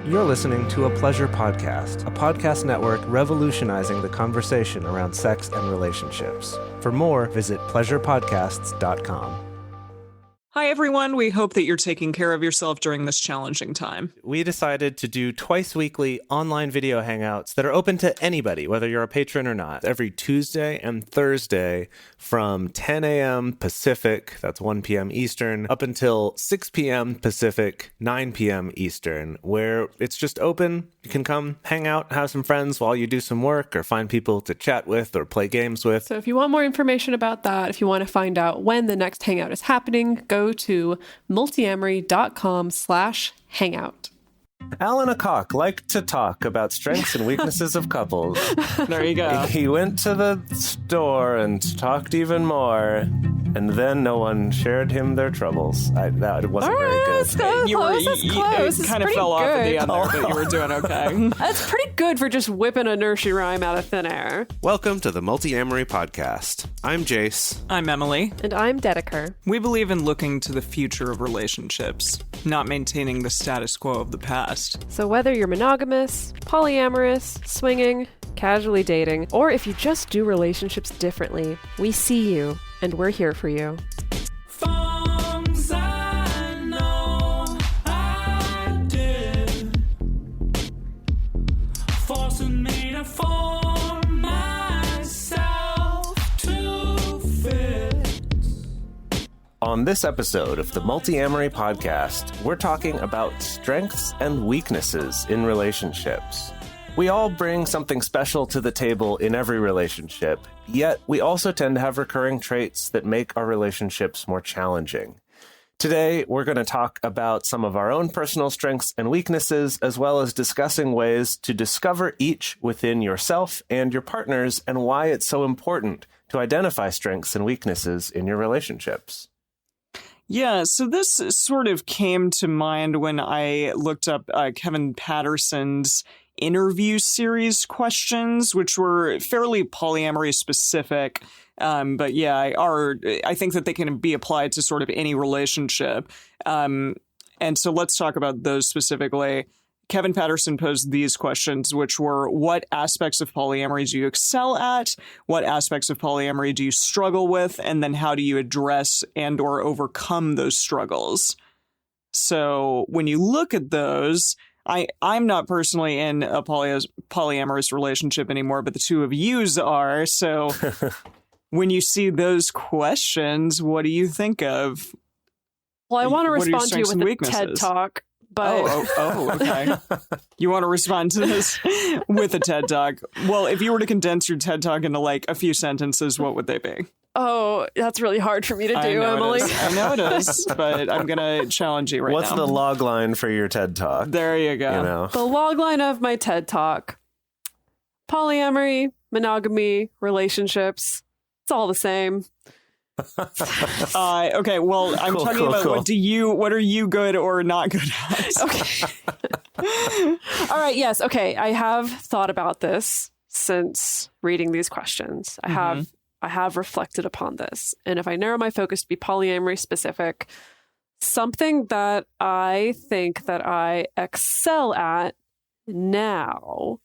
You're listening to a Pleasure Podcast, a podcast network revolutionizing the conversation around sex and relationships. For more, visit pleasurepodcasts.com. Hi, everyone. We hope that you're taking care of yourself during this challenging time. We decided to do twice weekly online video hangouts that are open to anybody, whether you're a patron or not, every Tuesday and Thursday from 10 a.m. Pacific, that's 1 p.m. Eastern, up until 6 p.m. Pacific, 9 p.m. Eastern, where it's just open. You can come hang out, have some friends while you do some work, or find people to chat with or play games with. So if you want more information about that, if you want to find out when the next hangout is happening, go to multiamory.com/hangout. Alan Acock liked to talk about strengths and weaknesses of couples. There you go. He went to the store and talked even more, and then no one shared him their troubles. That wasn't very good. That's close. It kind of fell off at the end there, but you were doing okay. That's pretty good for just whipping a nursery rhyme out of thin air. Welcome to the Multiamory Podcast. I'm Jace. I'm Emily. And I'm Dedeker. We believe in looking to the future of relationships, not maintaining the status quo of the past. So whether you're monogamous, polyamorous, swinging, casually dating, or if you just do relationships differently, we see you, and we're here for you. Things I know I did, forcing me to form myself to fit. On this episode of the Multiamory Podcast, we're talking about strengths and weaknesses in relationships. We all bring something special to the table in every relationship, yet we also tend to have recurring traits that make our relationships more challenging. Today, we're going to talk about some of our own personal strengths and weaknesses, as well as discussing ways to discover each within yourself and your partners, and why it's so important to identify strengths and weaknesses in your relationships. Yeah, so this sort of came to mind when I looked up Kevin Patterson's interview series questions, which were fairly polyamory specific. But yeah, I think that they can be applied to sort of any relationship. And so let's talk about those specifically. Kevin Patterson posed these questions, which were, what aspects of polyamory do you excel at? What aspects of polyamory do you struggle with? And then how do you address and or overcome those struggles? So when you look at those, I'm not personally in a polyamorous relationship anymore, but the two of yous are. So when you see those questions, what do you think of? Well, I want to What are your respond to you strengths and with a TED weaknesses? Talk. But Okay. You want to respond to this with a TED Talk? Well, if you were to condense your TED Talk into like a few sentences, what would they be? oh, that's really hard for me to do, Emily. I know it is, but I'm going to challenge you right What's now. the log line for your TED Talk? There you go. You know? The logline of my TED Talk: polyamory, monogamy, relationships. It's all the same. Okay, well, I'm talking about cool. what are you good or not good at? Okay. All right. Yes. Okay. I have thought about this since reading these questions. I have reflected upon this. And if I narrow my focus to be polyamory specific, something that I think that I excel at now,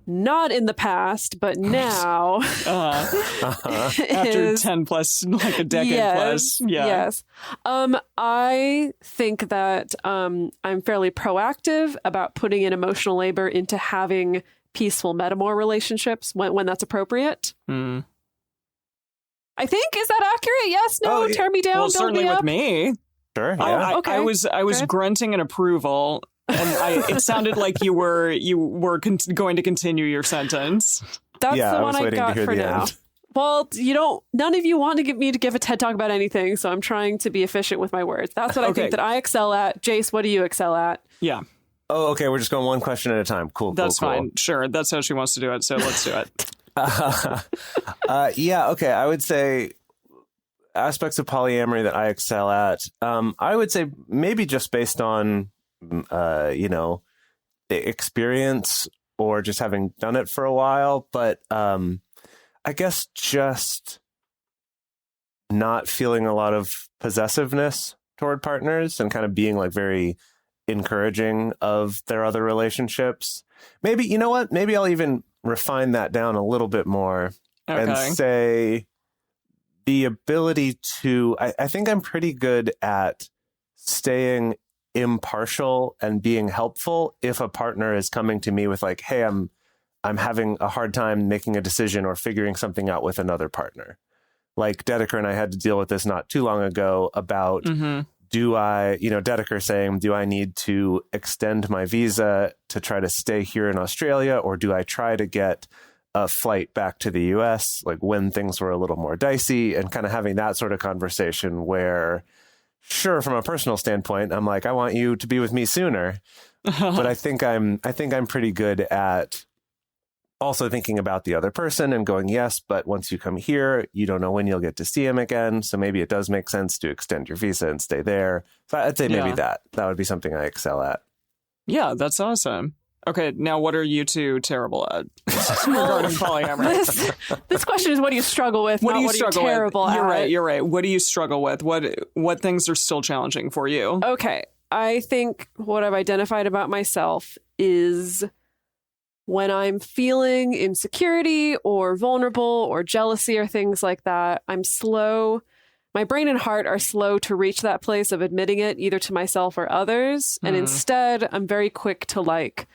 not in the past, but now, After 10 plus, like a decade plus. Yeah. Yes. I think that I'm fairly proactive about putting in emotional labor into having peaceful metamor relationships when that's appropriate. Mm. I think, is that accurate? Yes, no, tear me down, Well, build certainly me with up. me. Sure, yeah. Okay. I was Okay. grunting in approval, and it sounded like you were going to continue your sentence. That's Yeah, the I one was I waiting to got hear for the now. end. Well, none of you want to get me to give a TED Talk about anything, so I'm trying to be efficient with my words. That's what I Okay. think that I excel at. Jace, what do you excel at? Yeah, Oh, okay. We're just going one question at a time. Cool. that's cool. fine. Sure, that's how she wants to do it. So let's do it. Yeah. Okay. I would say aspects of polyamory that I excel at. I would say maybe just based on, experience or just having done it for a while. But I guess just not feeling a lot of possessiveness toward partners and kind of being like very encouraging of their other relationships. Maybe, you know what? Maybe I'll even refine that down a little bit more and say the ability to, I think I'm pretty good at staying impartial and being helpful if a partner is coming to me with like, hey, I'm having a hard time making a decision or figuring something out with another partner. Like Dedeker and I had to deal with this not too long ago about Dedeker saying, do I need to extend my visa to try to stay here in Australia, or do I try to get a flight back to the US, like when things were a little more dicey, and kind of having that sort of conversation where, sure, from a personal standpoint, I'm like, I want you to be with me sooner. But I think I'm pretty good at also thinking about the other person and going, yes, but once you come here, you don't know when you'll get to see him again. So maybe it does make sense to extend your visa and stay there. So I'd say maybe that would be something I excel at. Yeah, that's awesome. Okay, now what are you two terrible at regarding polyamory? This question is what do you struggle with, what not do you what struggle are you terrible with? at. You're right. What do you struggle with? What things are still challenging for you? Okay, I think what I've identified about myself is when I'm feeling insecurity or vulnerable or jealousy or things like that, I'm slow. My brain and heart are slow to reach that place of admitting it either to myself or others. And instead, I'm very quick to like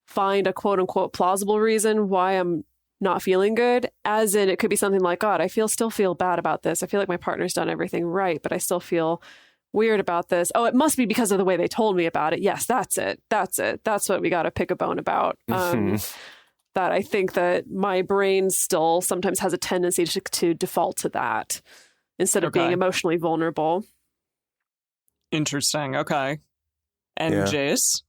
find a quote unquote plausible reason why I'm not feeling good. As in, it could be something like, God, I still feel bad about this. I feel like my partner's done everything right, but I still feel weird about this. Oh, it must be because of the way they told me about it. Yes, that's it. That's what we got to pick a bone about. That I think that my brain still sometimes has a tendency to default to that instead of being emotionally vulnerable. Interesting. Okay. And Jace?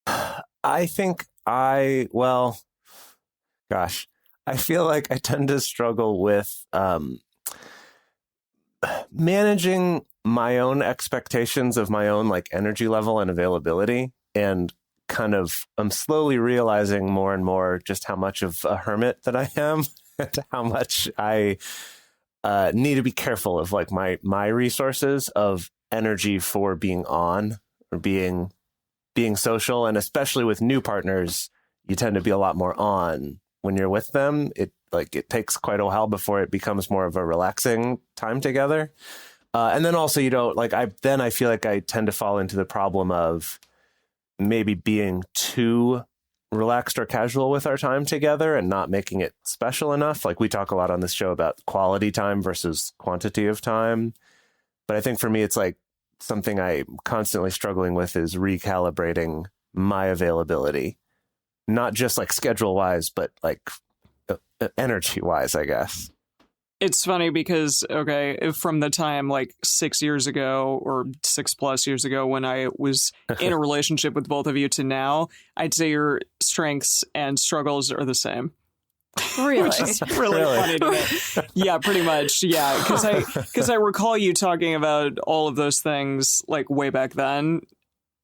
I think I feel like I tend to struggle with managing my own expectations of my own like energy level and availability, and kind of I'm slowly realizing more and more just how much of a hermit that I am and how much I need to be careful of like my resources of energy for being on or being social. And especially with new partners, you tend to be a lot more on when you're with them. It takes quite a while before it becomes more of a relaxing time together. And then also you don't like, I feel like I tend to fall into the problem of maybe being too relaxed or casual with our time together and not making it special enough. Like we talk a lot on this show about quality time versus quantity of time. But I think for me, it's like something I'm constantly struggling with is recalibrating my availability, not just like schedule wise, but like energy wise, I guess. It's funny because, from the time like 6 years ago or 6+ years ago when I was in a relationship with both of you to now, I'd say your strengths and struggles are the same. Really? Which is really funny to me. Yeah, pretty much. Yeah, because I recall you talking about all of those things like way back then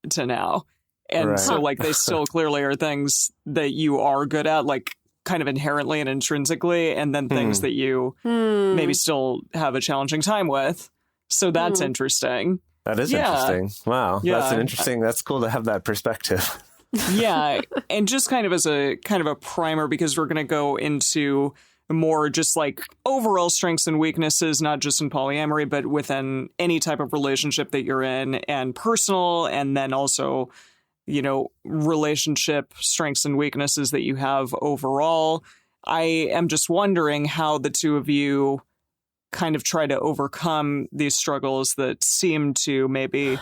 to now. And so like they still clearly are things that you are good at, like kind of inherently and intrinsically, and then things that you maybe still have a challenging time with. So that's interesting. That is interesting. Wow. Yeah. That's cool to have that perspective. Yeah. And just kind of as a primer, because we're going to go into more just like overall strengths and weaknesses, not just in polyamory, but within any type of relationship that you're in, and personal, and then also, you know, relationship strengths and weaknesses that you have overall. I am just wondering how the two of you kind of try to overcome these struggles that seem to maybe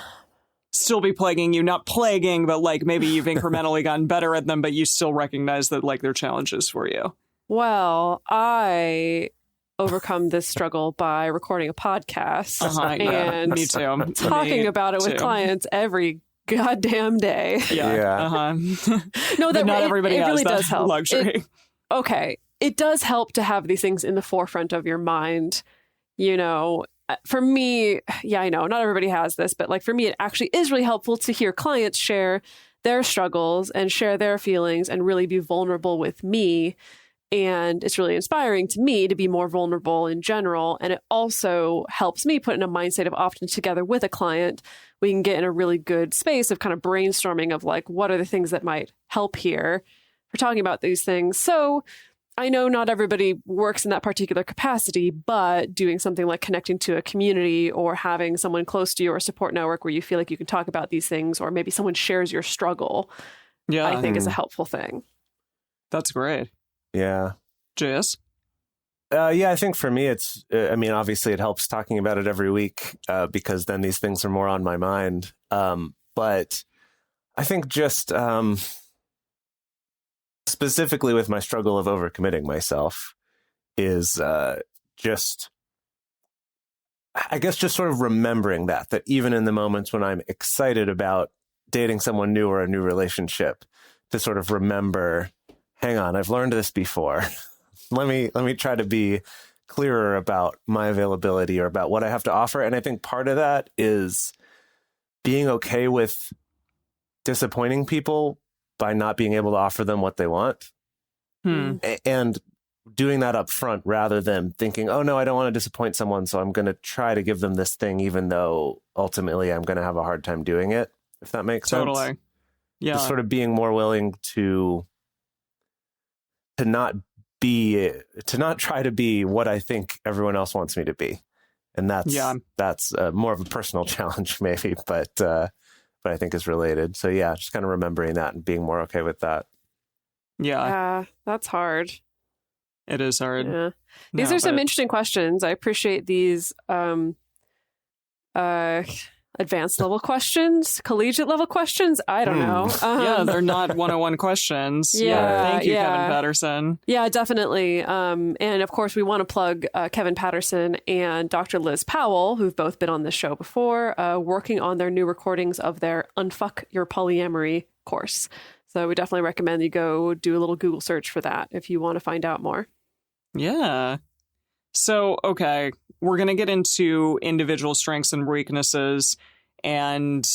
still be plaguing you, not plaguing, but like maybe you've incrementally gotten better at them, but you still recognize that like they're challenges for you. Well, I overcome this struggle by recording a podcast and me too. Talking about it with clients every goddamn day. Yeah. No, that not everybody has really that does help. luxury. It does help to have these things in the forefront of your mind. You know, for me, I know not everybody has this, but like for me, it actually is really helpful to hear clients share their struggles and share their feelings and really be vulnerable with me. And it's really inspiring to me to be more vulnerable in general. And it also helps me put in a mindset of often together with a client we can get in a really good space of kind of brainstorming of like, what are the things that might help here for talking about these things. So I know not everybody works in that particular capacity, but doing something like connecting to a community or having someone close to you or a support network where you feel like you can talk about these things, or maybe someone shares your struggle, I think is a helpful thing. That's great. Yeah. JS? Yeah, I think for me, it's, I mean, obviously it helps talking about it every week because then these things are more on my mind. But I think just specifically with my struggle of overcommitting myself is just, I guess, just sort of remembering that even in the moments when I'm excited about dating someone new or a new relationship, to sort of remember, hang on, I've learned this before. Let me try to be clearer about my availability or about what I have to offer. And I think part of that is being okay with disappointing people by not being able to offer them what they want. And doing that up front rather than thinking, oh no, I don't want to disappoint someone, so I'm going to try to give them this thing, even though ultimately I'm going to have a hard time doing it, if that makes sense. Totally. Yeah. Just sort of being more willing to not try to be what I think everyone else wants me to be. And that's more of a personal challenge maybe, but I think is related. So yeah, just kind of remembering that and being more okay with that. Yeah. That's hard. It is hard. Yeah. These are some interesting questions. I appreciate these advanced level questions, collegiate level questions. I don't know. Yeah, they're not 101 questions. Thank you, Kevin Patterson. Yeah, definitely. And of course, we want to plug Kevin Patterson and Dr. Liz Powell, who've both been on this show before, working on their new recordings of their Unfuck Your Polyamory course. So we definitely recommend you go do a little Google search for that if you want to find out more. Yeah. So, okay, we're going to get into individual strengths and weaknesses and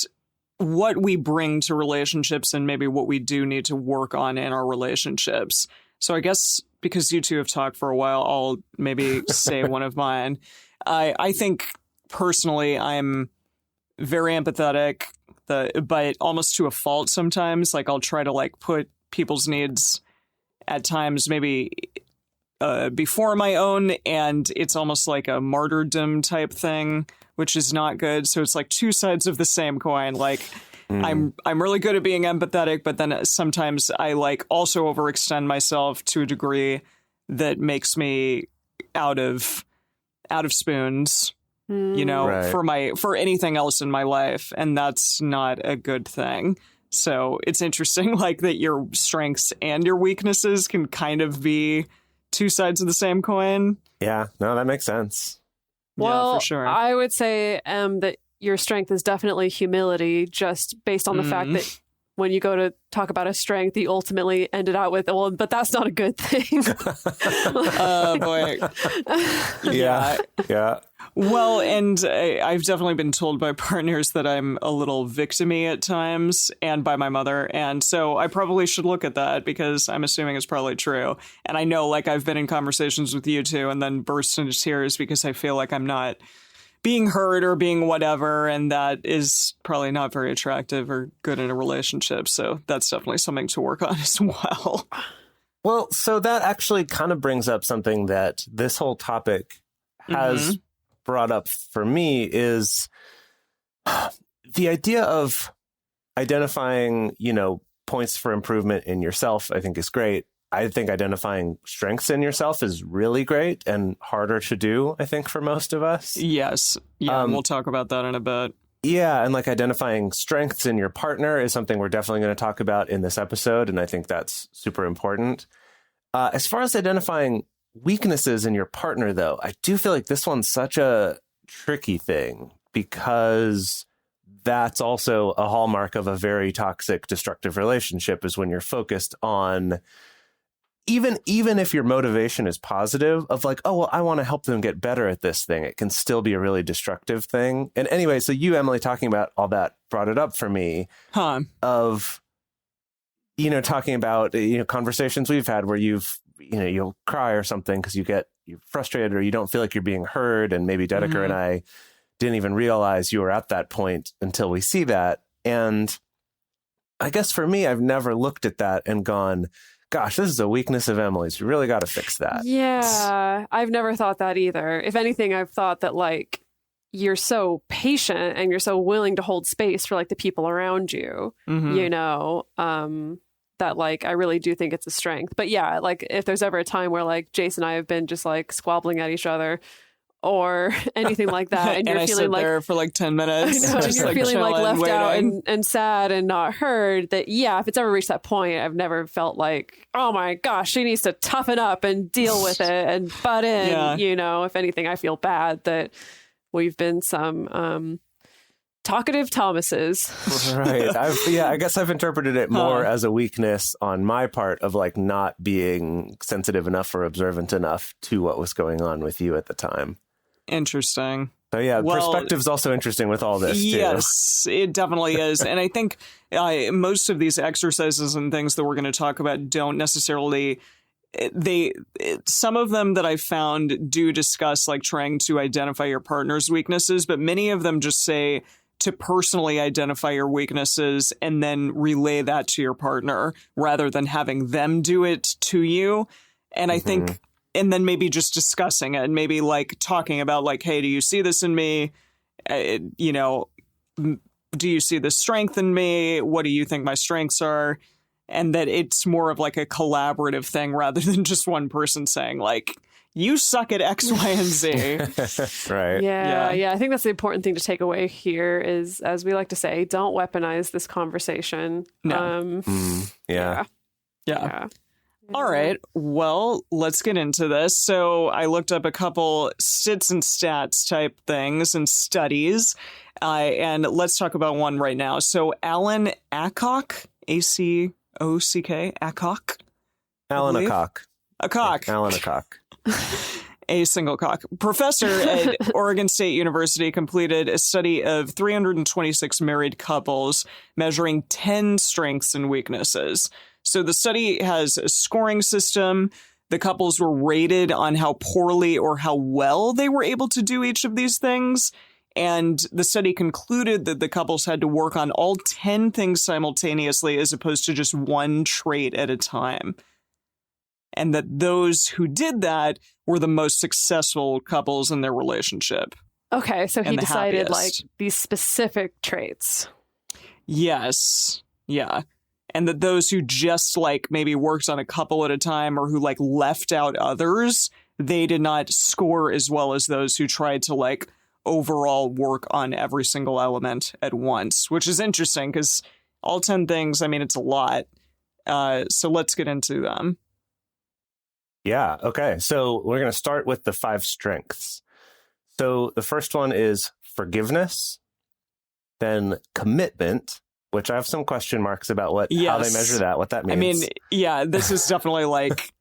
what we bring to relationships and maybe what we do need to work on in our relationships. So I guess because you two have talked for a while, I'll maybe say one of mine. I think personally I'm very empathetic, but almost to a fault sometimes. Like I'll try to like put people's needs at times maybe before my own, and it's almost like a martyrdom type thing, which is not good. So it's like two sides of the same coin. Like I'm really good at being empathetic, but then sometimes I like also overextend myself to a degree that makes me out of spoons, you know, right. for anything else in my life, and that's not a good thing. So it's interesting, like that your strengths and your weaknesses can kind of be two sides of the same coin. Yeah, no, that makes sense. Well, yeah, for sure. I would say that your strength is definitely humility, just based on the fact that when you go to talk about a strength, you ultimately ended out with, well, but that's not a good thing. Oh, boy. Yeah. Well, and I've definitely been told by partners that I'm a little victim-y at times, and by my mother. And so I probably should look at that because I'm assuming it's probably true. And I know, like, I've been in conversations with you two and then burst into tears because I feel like I'm not being heard or being whatever. And that is probably not very attractive or good in a relationship. So that's definitely something to work on as well. Well, so that actually kind of brings up something that this whole topic has brought up for me is the idea of identifying, you know, points for improvement in yourself, I think is great. I think identifying strengths in yourself is really great and harder to do, I think, for most of us. Yes. Yeah, we'll talk about that in a bit. Yeah, and like identifying strengths in your partner is something we're definitely going to talk about in this episode, and I think that's super important. As far as identifying weaknesses in your partner, though, I do feel like this one's such a tricky thing because that's also a hallmark of a very toxic, destructive relationship is when you're focused on, even if your motivation is positive of like, oh, well, I want to help them get better at this thing, it can still be a really destructive thing. And anyway, so you, Emily, talking about all that brought it up for me of, you know, talking about, you know, conversations we've had where you'll cry or something because you're frustrated or you don't feel like you're being heard. And maybe Dedeker and I didn't even realize you were at that point until we see that. And I guess for me, I've never looked at that and gone, gosh, this is a weakness of Emily's. You really got to fix that. Yeah, I've never thought that either. If anything, I've thought that like you're so patient and you're so willing to hold space for like the people around you, you know, that like I really do think it's a strength. But yeah, like if there's ever a time where like Jason and I have been just like squabbling at each other or anything like that, and you're I feeling sit like there for like 10 minutes, I know, and you're feeling like left out and sad and not heard, that yeah, if it's ever reached that point, I've never felt like, oh my gosh, she needs to toughen up and deal with it and butt in. You know, if anything, I feel bad that we've been some talkative Thomases. Right. I guess I've interpreted it more as a weakness on my part of like not being sensitive enough or observant enough to what was going on with you at the time. Interesting. So yeah, perspective's also interesting with all this too. Yes, it definitely is. And I think most of these exercises and things that we're going to talk about don't necessarily... some of them that I found do discuss like trying to identify your partner's weaknesses, but many of them just say to personally identify your weaknesses and then relay that to your partner rather than having them do it to you. And I think, and then maybe just discussing it and maybe like talking about like, hey, do you see this in me? You know, do you see the strength in me? What do you think my strengths are? And that it's more of like a collaborative thing rather than just one person saying like, you suck at X, Y, and Z. Right. Yeah. I think that's the important thing to take away here is, as we like to say, don't weaponize this conversation. No. Yeah. All right. Well, let's get into this. So I looked up a couple stits and stats type things and studies. And let's talk about one right now. So Alan Acock, A-C-O-C-K, Acock. Alan Acock. Acock. Alan Acock. A single cock. Professor at Oregon State University completed a study of 326 married couples measuring 10 strengths and weaknesses. So the study has a scoring system. The couples were rated on how poorly or how well they were able to do each of these things. And the study concluded that the couples had to work on all 10 things simultaneously as opposed to just one trait at a time. And that those who did that were the most successful couples in their relationship. Okay, so he decided happiest. like these specific traits. Yes. Yeah. And that those who just like maybe worked on a couple at a time or who like left out others, they did not score as well as those who tried to like overall work on every single element at once, which is interesting because all 10 things, I mean, it's a lot. So let's get into them. Yeah. Okay. So we're going to start with the 5 strengths. So the first one is forgiveness, then commitment, which I have some question marks about how they measure that, what that means. I mean, yeah, this is definitely like,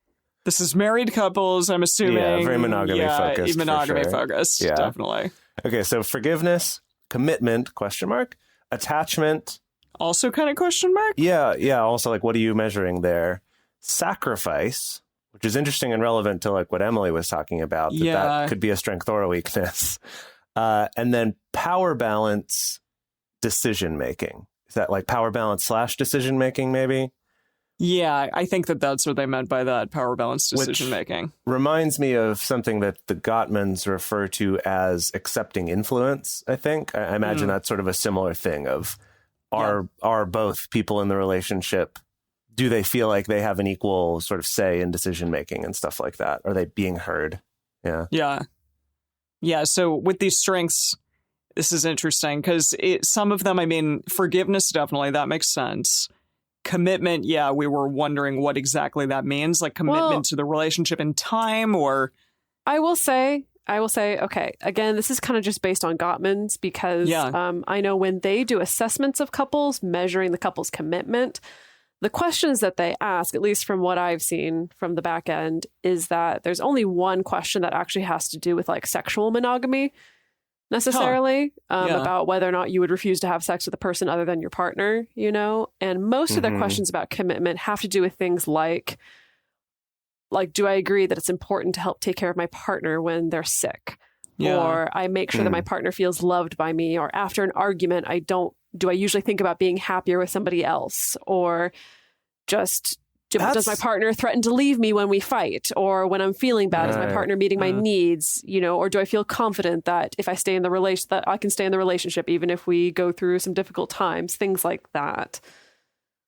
this is married couples, I'm assuming. Yeah, very monogamy focused. Monogamy for sure. focused, Yeah. definitely. Okay. So forgiveness, commitment, question mark, attachment. Also kind of question mark? Yeah. Yeah. Also like, what are you measuring there? Sacrifice, which is interesting and relevant to like what Emily was talking about, that could be a strength or a weakness. And then power balance, decision making. Is that like power balance / decision making, maybe? Yeah, I think that's what they meant by that, power balance decision making. Reminds me of something that the Gottmans refer to as accepting influence, I think. I imagine that's sort of a similar thing of are both people in the relationship, do they feel like they have an equal sort of say in decision making and stuff like that? Are they being heard? Yeah. Yeah. So with these strengths, this is interesting because some of them, I mean, forgiveness, definitely, that makes sense. Commitment, yeah, we were wondering what exactly that means, like commitment to the relationship in time, or... I will say, okay, again, this is kind of just based on Gottman's because I know when they do assessments of couples, measuring the couple's commitment, the questions that they ask, at least from what I've seen from the back end, is that there's only one question that actually has to do with like sexual monogamy necessarily, about whether or not you would refuse to have sex with a person other than your partner, you know? And most of their questions about commitment have to do with things like, do I agree that it's important to help take care of my partner when they're sick? or I make sure that my partner feels loved by me, or after an argument, do I usually think about being happier with somebody else, or just does my partner threaten to leave me when we fight, or when I'm feeling bad, is my partner meeting my needs, or do I feel confident that if I stay in the relation, that I can stay in the relationship even if we go through some difficult times, things like that.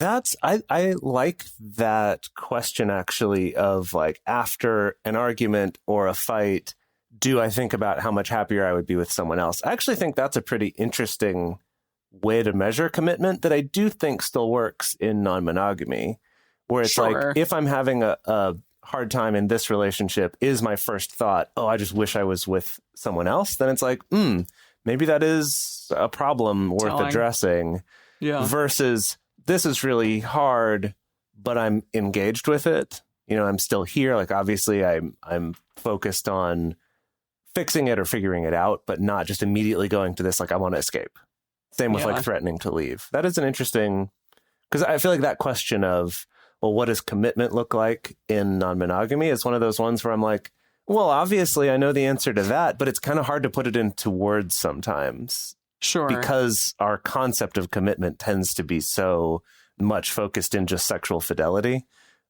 I like that question, actually, of like, after an argument or a fight, do I think about how much happier I would be with someone else? I actually think that's a pretty interesting way to measure commitment that I do think still works in non-monogamy, where it's like, if I'm having a hard time in this relationship, is my first thought, oh, I just wish I was with someone else? Then it's like, maybe that is a problem worth addressing. Yeah. Versus, this is really hard, but I'm engaged with it. I'm still here. Like, obviously, I'm focused on fixing it or figuring it out, but not just immediately going to this, like, I want to escape. Same with like threatening to leave. That is an interesting, because I feel like that question of, well, what does commitment look like in non-monogamy is one of those ones where I'm like, well, obviously I know the answer to that, but it's kind of hard to put it into words sometimes. Sure. Because our concept of commitment tends to be so much focused in just sexual fidelity.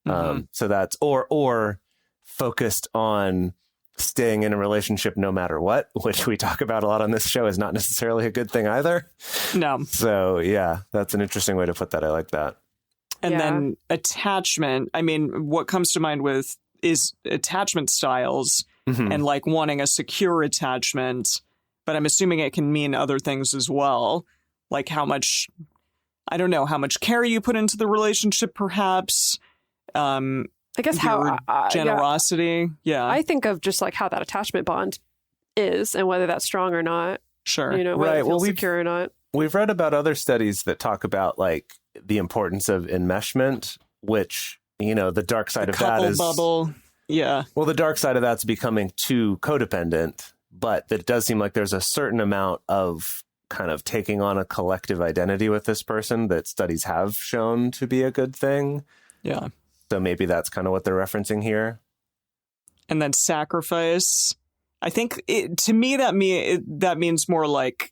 So that's, or focused on staying in a relationship no matter what, which we talk about a lot on this show, is not necessarily a good thing either. No. So yeah, that's an interesting way to put that. I like that. And then attachment. I mean, what comes to mind is attachment styles and like wanting a secure attachment, but I'm assuming it can mean other things as well. Like how much care you put into the relationship, perhaps. I guess how generosity. Yeah. I think of just like how that attachment bond is and whether that's strong or not. Sure. Whether it feels secure or not. We've read about other studies that talk about like the importance of enmeshment, which, the dark side of that is bubble. Yeah. Well, the dark side of that's becoming too codependent, but it does seem like there's a certain amount of kind of taking on a collective identity with this person that studies have shown to be a good thing. Yeah. So maybe that's kind of what they're referencing here. And then sacrifice. I think to me that means more like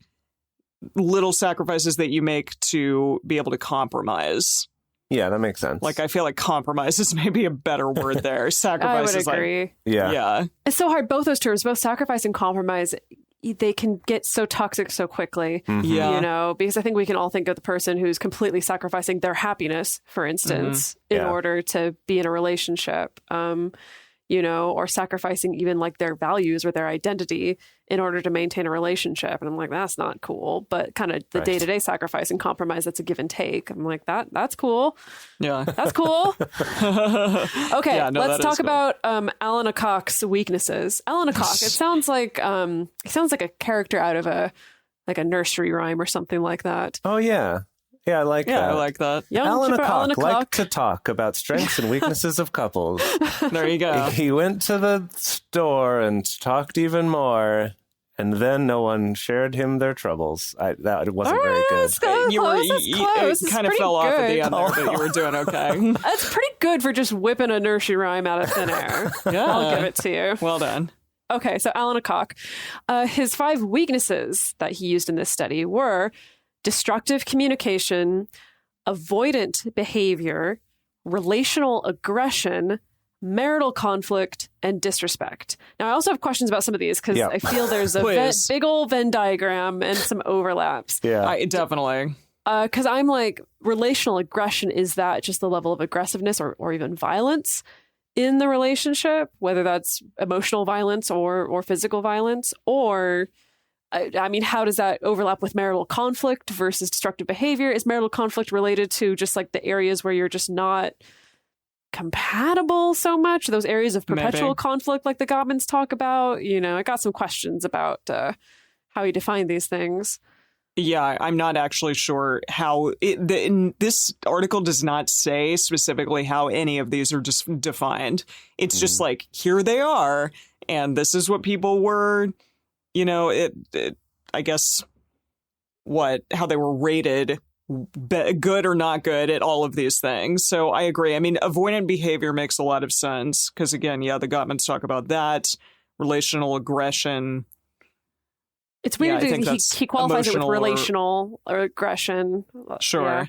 little sacrifices that you make to be able to compromise. Yeah, that makes sense. Like, I feel like compromise is maybe a better word there. Sacrifice is agree. Like, yeah. It's so hard. Both those terms, both sacrifice and compromise, they can get so toxic so quickly. Yeah. Because I think we can all think of the person who's completely sacrificing their happiness, for instance, in order to be in a relationship. Or sacrificing even like their values or their identity in order to maintain a relationship. And I'm like, that's not cool. But kind of the day-to-day sacrifice and compromise, that's a give and take. I'm like, that's cool. Yeah. That's cool. Okay, let's talk about Alan Aycock's weaknesses. Alan Aycock, it sounds like a character out of a nursery rhyme or something like that. Oh, yeah. Yeah, I like that. I like that. Alan Aycock liked to talk about strengths and weaknesses of couples. There you go. He went to the store and talked even more, and then no one shared him their troubles. That wasn't very good. Close. It kind of fell off at the end there, but you were doing okay. That's pretty good for just whipping a nursery rhyme out of thin air. Yeah. I'll give it to you. Well done. Okay, so Alan Aycock, his 5 weaknesses that he used in this study were destructive communication, avoidant behavior, relational aggression, marital conflict, and disrespect. Now, I also have questions about some of these because I feel there's a big old Venn diagram and some overlaps. Yeah, definitely. Because I'm like, relational aggression, is that just the level of aggressiveness or even violence in the relationship, whether that's emotional violence or physical violence? Or I mean, how does that overlap with marital conflict versus destructive behavior? Is marital conflict related to just like the areas where you're just not compatible so much? Those areas of perpetual conflict like the Gottmans talk about? I got some questions about how you define these things. Yeah, I'm not actually sure how this article does not say specifically how any of these are just defined. It's just like, here they are, and this is what people were. I guess how they were rated, good or not good at all of these things. So I agree. I mean, avoidant behavior makes a lot of sense because, again, the Gottmans talk about that. Relational aggression, It's weird. I think that's He qualifies it with emotional or- relational or aggression. Sure. Yeah.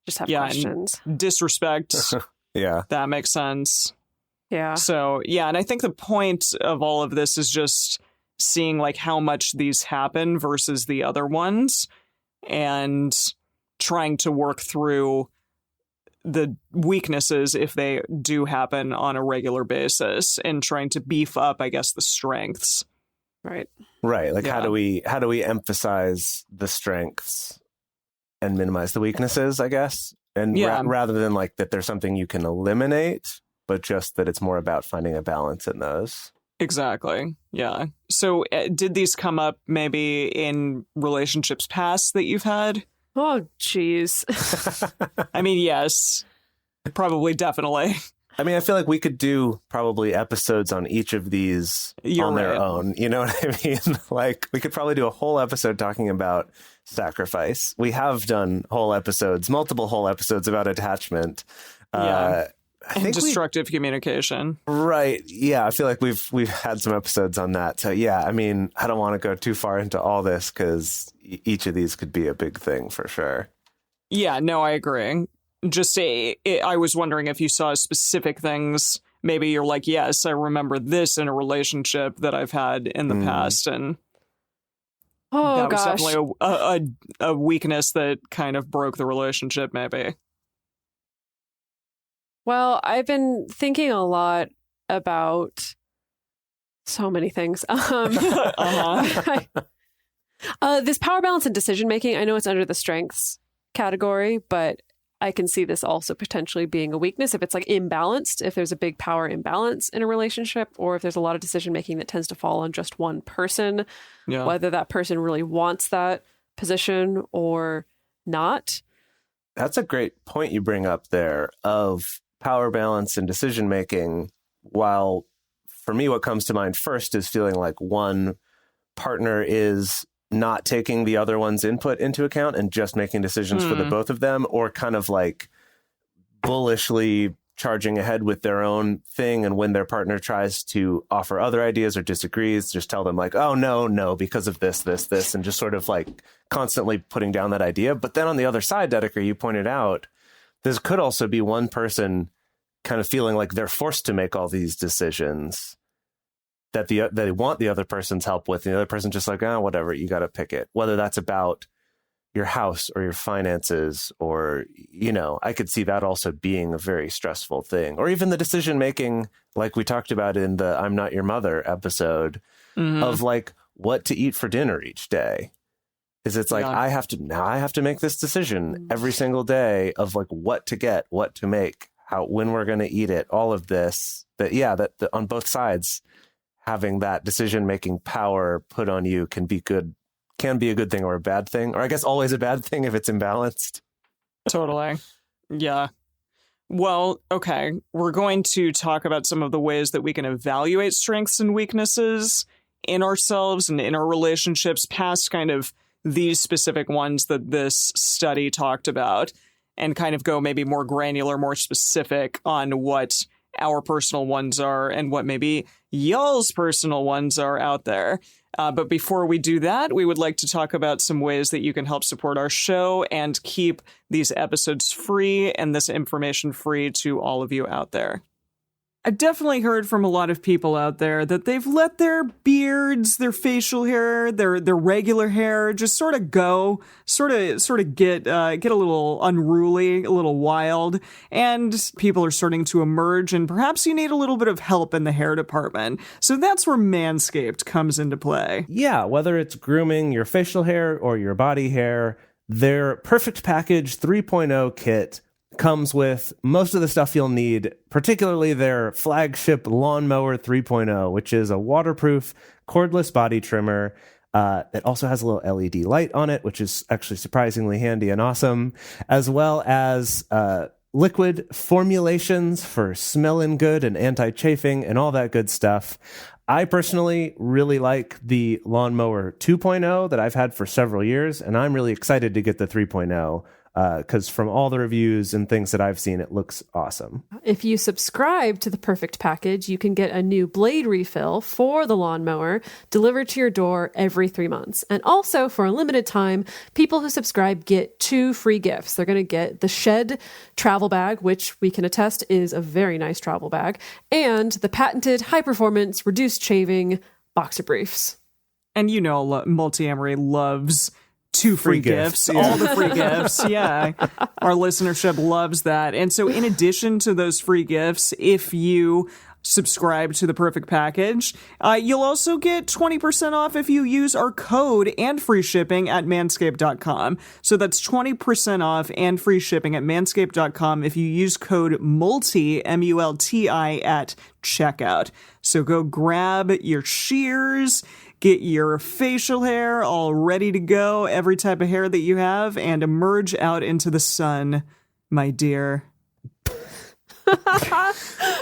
Just have questions. And disrespect. Yeah. That makes sense. Yeah. So, yeah, and I think the point of all of this is just seeing like how much these happen versus the other ones and trying to work through the weaknesses if they do happen on a regular basis and trying to beef up, I guess, the strengths. Right. Right. Like Yeah. how do we emphasize the strengths and minimize the weaknesses, I guess? And Yeah. rather than like that there's something you can eliminate, but just that it's more about finding a balance in those. Exactly. Yeah. So did these come up maybe in relationships past that you've had? Oh, jeez. I mean, yes, probably, definitely. I mean, I feel like we could do probably episodes on each of these You're on their right. own. You know what I mean? Like we could probably do a whole episode talking about sacrifice. We have done multiple whole episodes about attachment. Yeah. I And think destructive communication. right. Yeah. I feel like we've had some episodes on that. So yeah, I mean, I don't want to go too far into all this because each of these could be a big thing for sure. Yeah, no, I agree. Just I was wondering if you saw specific things. Maybe you're like, yes, I remember this in a relationship that I've had in the past. And Oh, that was gosh. definitely a weakness that kind of broke the relationship, maybe. Well, I've been thinking a lot about so many things. This power balance and decision making, I know it's under the strengths category, but I can see this also potentially being a weakness if it's like imbalanced, if there's a big power imbalance in a relationship, or if there's a lot of decision making that tends to fall on just one person, Yeah. whether that person really wants that position or not. That's a great point you bring up there of power balance and decision making. While for me, what comes to mind first is feeling like one partner is not taking the other one's input into account and just making decisions for the both of them, or kind of like bullishly charging ahead with their own thing. And when their partner tries to offer other ideas or disagrees, just tell them like, oh, no, because of this, and just sort of like constantly putting down that idea. But then on the other side, Dedeker, you pointed out, this could also be one person kind of feeling like they're forced to make all these decisions that they want the other person's help with. And the other person just like, oh, whatever, you got to pick it. Whether that's about your house or your finances, or, you know, I could see that also being a very stressful thing. Or even the decision making, like we talked about in the I'm Not Your Mother episode, of like what to eat for dinner each day. It's like, Yeah. I have to make this decision every single day of like what to get, what to make, when we're going to eat it, all of this, that on both sides, having that decision-making power put on you can be a good thing or a bad thing, or I guess always a bad thing if it's imbalanced. Totally. Yeah. Well, okay. We're going to talk about some of the ways that we can evaluate strengths and weaknesses in ourselves and in our relationships past kind of these specific ones that this study talked about, and kind of go maybe more granular, more specific on what our personal ones are and what maybe y'all's personal ones are out there. But before we do that, we would like to talk about some ways that you can help support our show and keep these episodes free and this information free to all of you out there. I've definitely heard from a lot of people out there that they've let their beards, their facial hair, their regular hair just sort of go, sort of get a little unruly, a little wild, and people are starting to emerge, and perhaps you need a little bit of help in the hair department. So that's where Manscaped comes into play. Yeah, whether it's grooming your facial hair or your body hair, their Perfect Package 3.0 kit comes with most of the stuff you'll need, particularly their flagship Lawnmower 3.0, which is a waterproof cordless body trimmer. It also has a little LED light on it, which is actually surprisingly handy and awesome, as well as liquid formulations for smelling good and anti-chafing and all that good stuff. I personally really like the Lawnmower 2.0 that I've had for several years, and I'm really excited to get the 3.0. because from all the reviews and things that I've seen, it looks awesome. If you subscribe to the Perfect Package, you can get a new blade refill for the lawnmower delivered to your door every 3 months. And also, for a limited time, people who subscribe get 2 free gifts. They're going to get the Shed travel bag, which we can attest is a very nice travel bag, and the patented high-performance reduced shaving boxer briefs. And you know, Multiamory loves 2 free gifts. Yeah. All the free gifts. Yeah. Our listenership loves that. And so in addition to those free gifts, if you subscribe to the Perfect Package, you'll also get 20% off if you use our code and free shipping at manscaped.com. So that's 20% off and free shipping at manscaped.com if you use code MULTI, M-U-L-T-I, at checkout. So go grab your shears, get your facial hair all ready to go, every type of hair that you have, and emerge out into the sun, my dear. I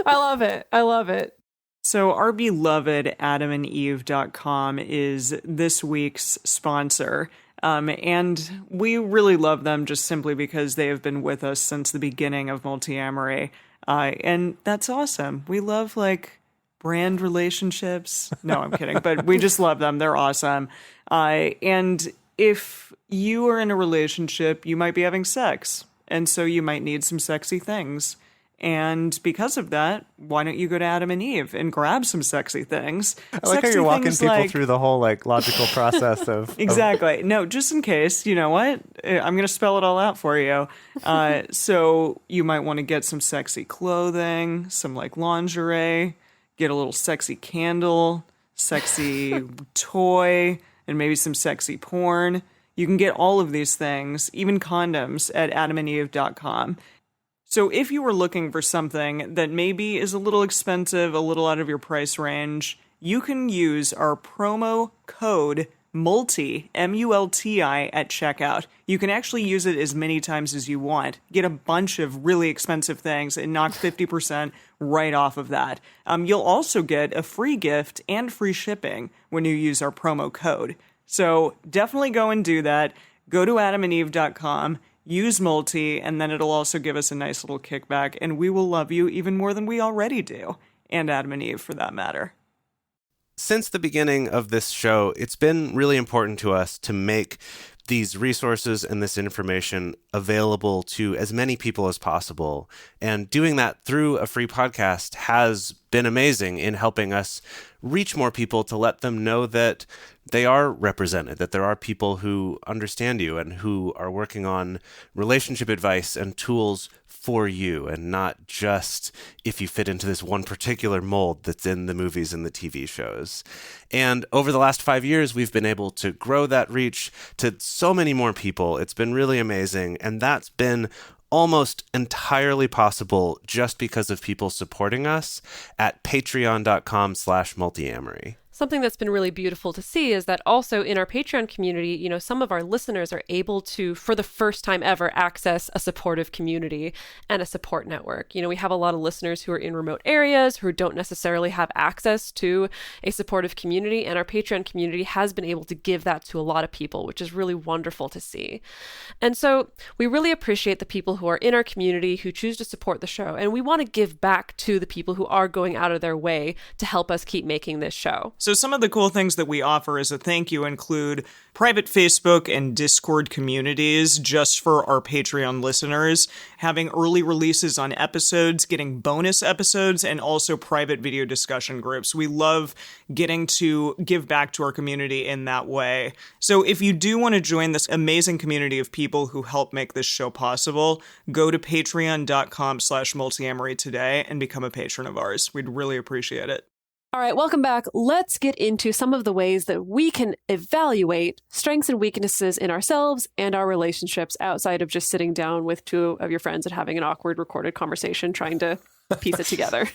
love it. I love it. So our beloved AdamandEve.com is this week's sponsor. And we really love them just simply because they have been with us since the beginning of Multiamory. And that's awesome. We love, like, brand relationships. No, I'm kidding. But we just love them. They're awesome. And if you are in a relationship, you might be having sex. And so you might need some sexy things. And because of that, why don't you go to Adam and Eve and grab some sexy things? I like how you're walking people through the whole like logical process of... Exactly. No, just in case, you know what? I'm going to spell it all out for you. So you might want to get some sexy clothing, some like lingerie, get a little sexy candle, sexy toy, and maybe some sexy porn. You can get all of these things, even condoms, at adamandeve.com. So if you were looking for something that maybe is a little expensive, a little out of your price range, you can use our promo code MULTI, M-U-L-T-I, at checkout. You can actually use it as many times as you want. Get a bunch of really expensive things and knock 50% right off of that. You'll also get a free gift and free shipping when you use our promo code. So definitely go and do that. Go to adamandeve.com. Use Multi, and then it'll also give us a nice little kickback, and we will love you even more than we already do. And Adam and Eve, for that matter. Since the beginning of this show, it's been really important to us to make these resources and this information available to as many people as possible. And doing that through a free podcast has been amazing in helping us reach more people to let them know that they are represented, that there are people who understand you and who are working on relationship advice and tools for you, and not just if you fit into this one particular mold that's in the movies and the TV shows. And over the last 5 years, we've been able to grow that reach to so many more people. It's been really amazing, and that's been almost entirely possible just because of people supporting us at patreon.com/multiamory. Something that's been really beautiful to see is that also in our Patreon community, you know, some of our listeners are able to, for the first time ever, access a supportive community and a support network. You know, we have a lot of listeners who are in remote areas who don't necessarily have access to a supportive community, and our Patreon community has been able to give that to a lot of people, which is really wonderful to see. And so we really appreciate the people who are in our community who choose to support the show, and we want to give back to the people who are going out of their way to help us keep making this show. So some of the cool things that we offer as a thank you include private Facebook and Discord communities just for our Patreon listeners, having early releases on episodes, getting bonus episodes, and also private video discussion groups. We love getting to give back to our community in that way. So if you do want to join this amazing community of people who help make this show possible, go to patreon.com/multiamory today and become a patron of ours. We'd really appreciate it. All right, welcome back. Let's get into some of the ways that we can evaluate strengths and weaknesses in ourselves and our relationships outside of just sitting down with two of your friends and having an awkward recorded conversation trying to piece it together.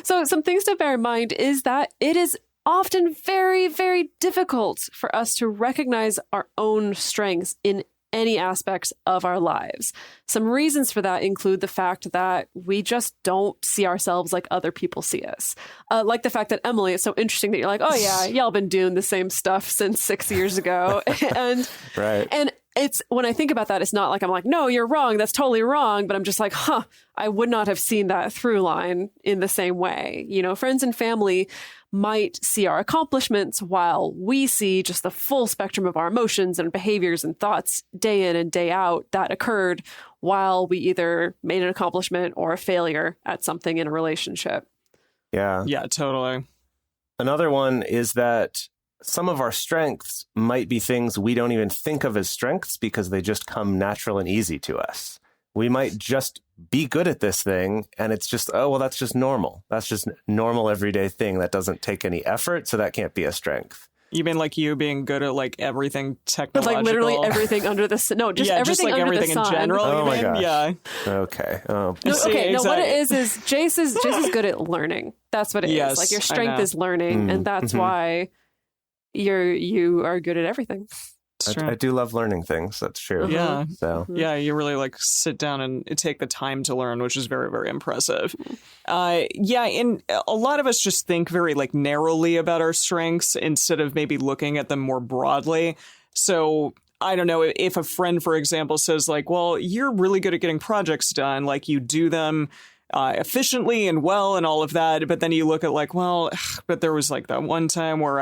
So some things to bear in mind is that it is often very, very difficult for us to recognize our own strengths in any aspects of our lives. Some reasons for that include the fact that we just don't see ourselves like other people see us. Like the fact that, Emily, it's so interesting that you're like, oh yeah, y'all been doing the same stuff since 6 years ago. And right. And it's when I think about that, it's not like I'm like, no, you're wrong. That's totally wrong. But I'm just like, I would not have seen that through line in the same way. You know, friends and family might see our accomplishments while we see just the full spectrum of our emotions and behaviors and thoughts day in and day out that occurred while we either made an accomplishment or a failure at something in a relationship. Yeah. Yeah, totally. Another one is that some of our strengths might be things we don't even think of as strengths because they just come natural and easy to us. We might just be good at this thing and it's just, oh, well, that's just normal. That's just normal everyday thing that doesn't take any effort. So that can't be a strength. You mean like you being good at like everything But technological? like literally everything under the sun. No, just everything just like under everything the sun. in general. Oh you my mean? gosh. Yeah. Okay. Oh. No, See, okay, no, what exactly. it is Jace is good at learning. That's what it Yes, is. Like your I strength know. is learning, and that's why you are good at everything. It's true. I do love learning things. That's true. Yeah. So Yeah, you really like sit down and take the time to learn, which is very, very impressive. Yeah, and a lot of us just think very like narrowly about our strengths instead of maybe looking at them more broadly. So I don't know, if a friend, for example, says like, well, you're really good at getting projects done, like you do them efficiently and well and all of that. But then you look at like, well, but there was like that one time where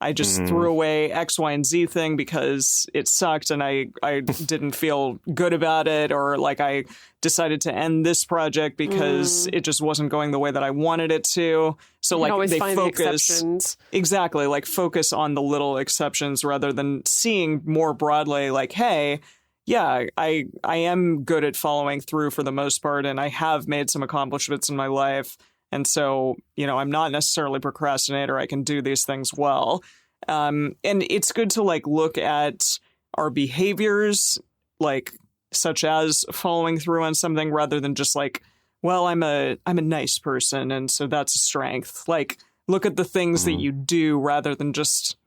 I just threw away X, Y, and Z thing because it sucked and I didn't feel good about it, or like I decided to end this project because it just wasn't going the way that I wanted it to. So You like always they find the focus exceptions. exactly like focus on the little exceptions rather than seeing more broadly like, hey, yeah, I am good at following through for the most part, and I have made some accomplishments in my life. And so, you know, I'm not necessarily a procrastinator. I can do these things well. And it's good to like look at our behaviors, like such as following through on something rather than just like, well, I'm a nice person. And so that's a strength. Like look at the things that you do rather than just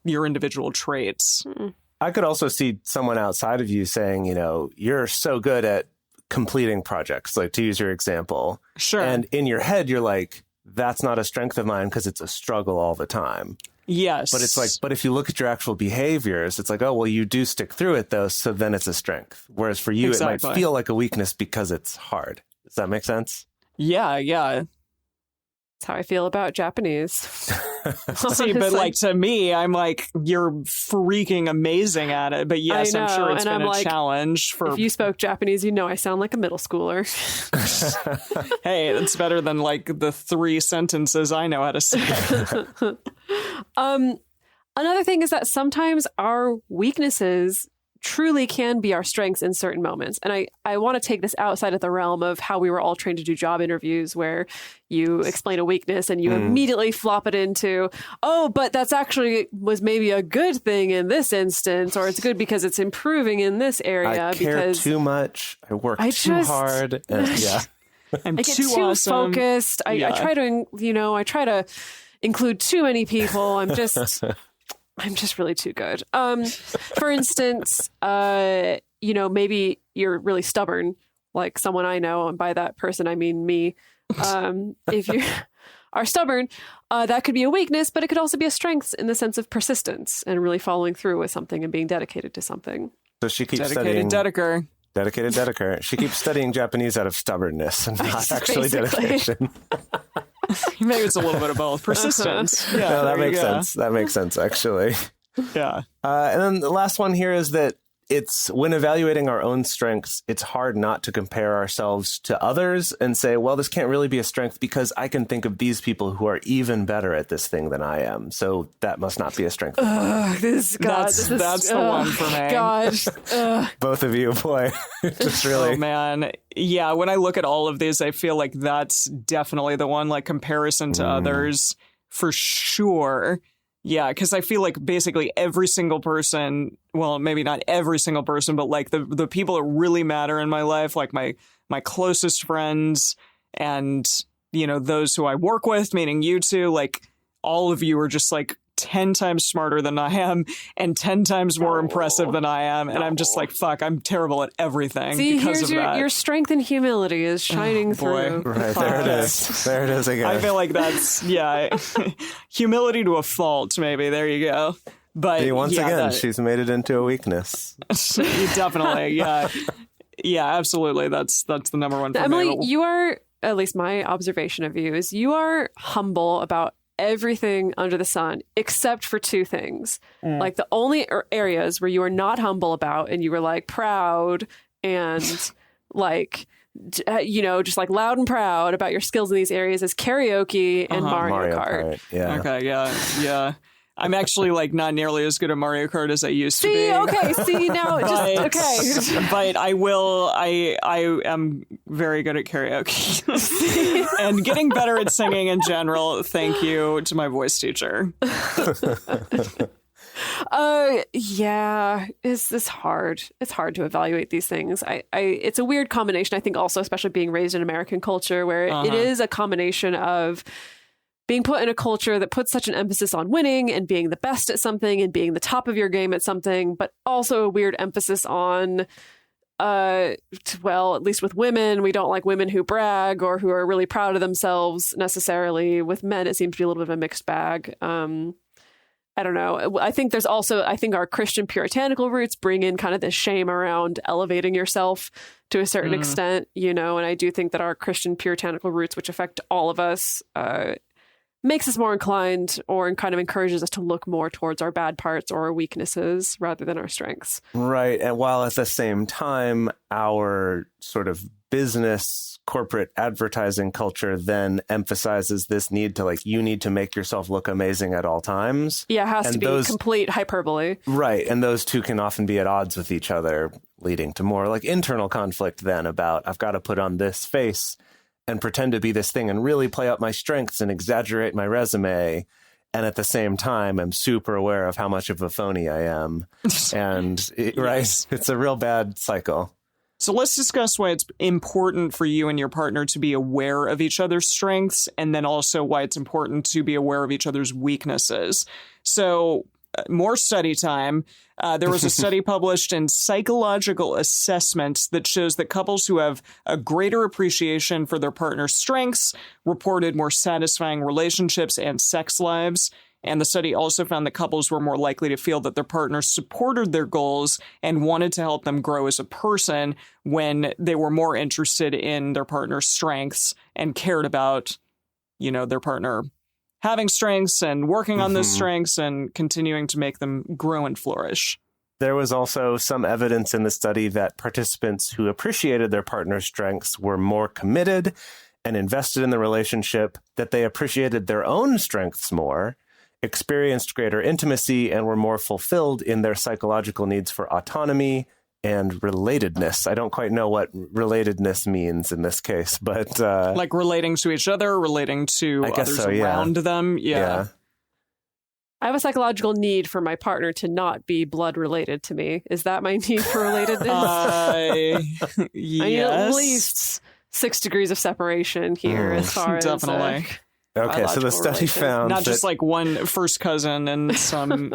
your individual traits. I could also see someone outside of you saying, you know, you're so good at completing projects, like to use your example. Sure. And in your head, you're like, that's not a strength of mine because it's a struggle all the time. Yes. But it's like, but if you look at your actual behaviors, it's like, oh, well, you do stick through it, though. So then it's a strength. Whereas for you, it Exactly. might feel like a weakness because it's hard. Does that make sense? Yeah. That's how I feel about Japanese. See, but like to me, I'm like, you're freaking amazing at it. But yes, I I'm sure know, it's and been I'm a like, challenge for. If you spoke Japanese, you know I sound like a middle schooler. Hey, it's better than like the 3 sentences I know how to say. Another thing is that sometimes our weaknesses truly can be our strengths in certain moments. And I want to take this outside of the realm of how we were all trained to do job interviews where you explain a weakness and you immediately flop it into, oh, but that's actually was maybe a good thing in this instance, or it's good because it's improving in this area. I care because too much. I work too just- hard. And, yeah. I'm I get too too awesome. focused. I try to include too many people. I'm just really too good. For instance, maybe you're really stubborn, like someone I know, and by that person I mean me. If you are stubborn, that could be a weakness, but it could also be a strength in the sense of persistence and really following through with something and being dedicated to something. So she keeps studying. Dedicator. Dedicated Dedeker. She keeps studying Japanese out of stubbornness and not actually Basically. dedication. Maybe it's a little bit of both. Persistence. Yeah, No, that there you makes go. sense. That makes sense, actually. Yeah. And then the last one here is that it's when evaluating our own strengths, it's hard not to compare ourselves to others and say, well, this can't really be a strength because I can think of these people who are even better at this thing than I am. So that must not be a strength. That's the one for me. God. Both of you, boy, just really. Oh, man. Yeah, when I look at all of these, I feel like that's definitely the one, like comparison to others, for sure. Yeah, because I feel like basically every single person, well, maybe not every single person, but like the people that really matter in my life, like my closest friends and, those who I work with, meaning you two, like all of you are just like 10 times smarter than I am and 10 times more impressive than I am. And I'm just like, fuck, I'm terrible at everything. See, because here's of that. your strength and humility is shining boy. through. Right, there it is. There it is again. I feel like that's, humility to a fault, maybe. There you go. But once again, she's made it into a weakness. Definitely, yeah. Yeah, absolutely. That's the number one for Emily, me. you are, at least my observation of you is you are humble about everything under the sun except for two things. Like the only areas where you are not humble about and you were like proud and like, you know, just like loud and proud about your skills in these areas is karaoke and Mario Kart. Yeah. Okay, yeah. I'm actually like not nearly as good at Mario Kart as I used to be. See, now it just, okay. But I am very good at karaoke and getting better at singing in general. Thank you to my voice teacher. Yeah, it's hard. It's hard to evaluate these things. It's a weird combination, I think, also, especially being raised in American culture where it is a combination of being put in a culture that puts such an emphasis on winning and being the best at something and being the top of your game at something, but also a weird emphasis on, well, at least with women, we don't like women who brag or who are really proud of themselves necessarily. With men, it seems to be a little bit of a mixed bag. I don't know. I think our Christian puritanical roots bring in kind of this shame around elevating yourself to a certain extent, you know, and I do think that our Christian puritanical roots, which affect all of us, makes us more inclined or kind of encourages us to look more towards our bad parts or our weaknesses rather than our strengths. Right. And while at the same time, our sort of business corporate advertising culture then emphasizes this need to like, you need to make yourself look amazing at all times. Yeah, it has to be complete hyperbole. Right. And those two can often be at odds with each other, leading to more like internal conflict then about I've got to put on this face and pretend to be this thing and really play up my strengths and exaggerate my resume. And at the same time, I'm super aware of how much of a phony I am. And right, it's a real bad cycle. So let's discuss why it's important for you and your partner to be aware of each other's strengths, and then also why it's important to be aware of each other's weaknesses. So more study time. There was a study published in Psychological Assessments that shows that couples who have a greater appreciation for their partner's strengths reported more satisfying relationships and sex lives. And the study also found that couples were more likely to feel that their partners supported their goals and wanted to help them grow as a person when they were more interested in their partner's strengths and cared about, you know, their partner having strengths and working on those strengths and continuing to make them grow and flourish. There was also some evidence in the study that participants who appreciated their partner's strengths were more committed and invested in the relationship, that they appreciated their own strengths more, experienced greater intimacy, and were more fulfilled in their psychological needs for autonomy and relatedness. I don't quite know what relatedness means in this case, but like relating to each other, relating to others around them. Yeah. I have a psychological need for my partner to not be blood related to me. Is that my need for relatedness? Yes. I need at least 6 degrees of separation here as far definitely. as okay, so the study found not just like one first cousin and some